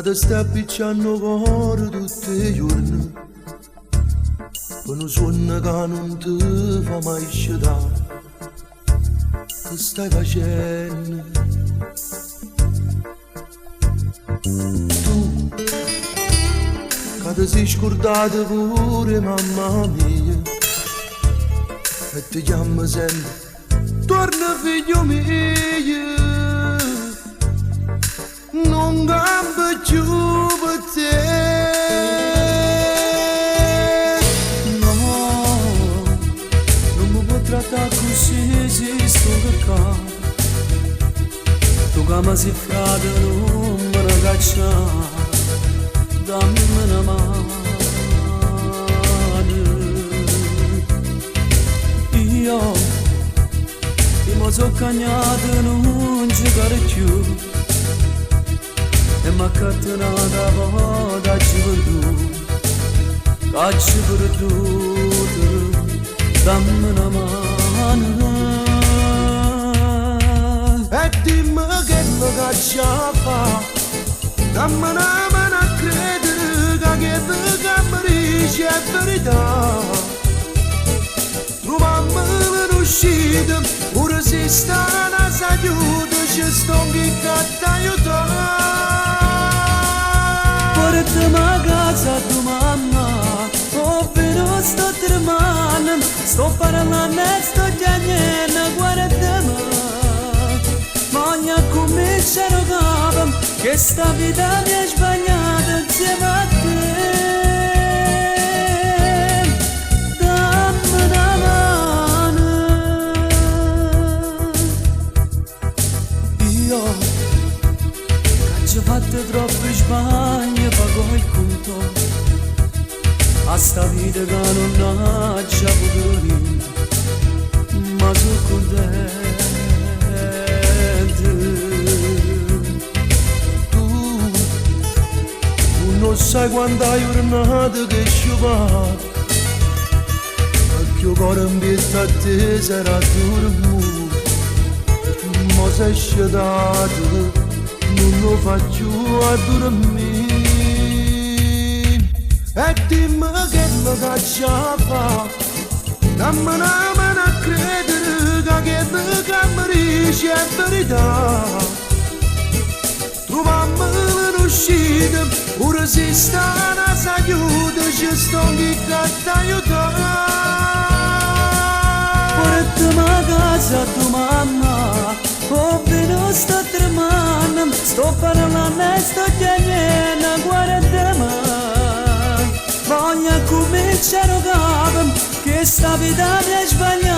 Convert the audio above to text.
Cada sta picciando cuore tutti i giorni, con un suono che non ti fa mai sciatare. Che stai facendo? Tu, che ti sei scordata pure mamma mia, e ti chiama sempre, torna figlio mio. Non cambio più per te, no, non mi puoi trattare così, si sto qua. Tu che mi sei frate non me ne cacciare, dammi una mano. Io mi sono cagnato, non giocare più. E m'ha catturata da gioventù, dammi una mano. E dimmi che mi caccia fa, dammi una mano a credere che mi dice è verità. Trovammi un'uscita, ora si sta una s'aiuta, ci sto chi ti aiuta. Portami a casa tua mamma, ovvero sto tremando, sto parlando e sto chiedendo, guardami. Voglio cominciare a capire che sta vita mi è sbagliata insieme a te. Dammi una mano. Io ci ho fatto troppi sbagli, pago il conto a sta vita che non ha già potuto, ma sono contento. Tu non sai quanta giornata che sciupata, perché il cuore in pietta a te sarà dormito, ma sei sciatato. Non lo faccio a dormire. E dimmi che mi caccia fa, dammi una mano a credere che mi dice è verità. Trovammi un'uscita, ora si sta una s'aiuta, ci sto chi ti aiuta. Portami a casa tua mamma, ovvero sto tremando, sto parlando e sto chiedendo, guardami. Voglio cominciare a capire che sta vita mi è sbagliata.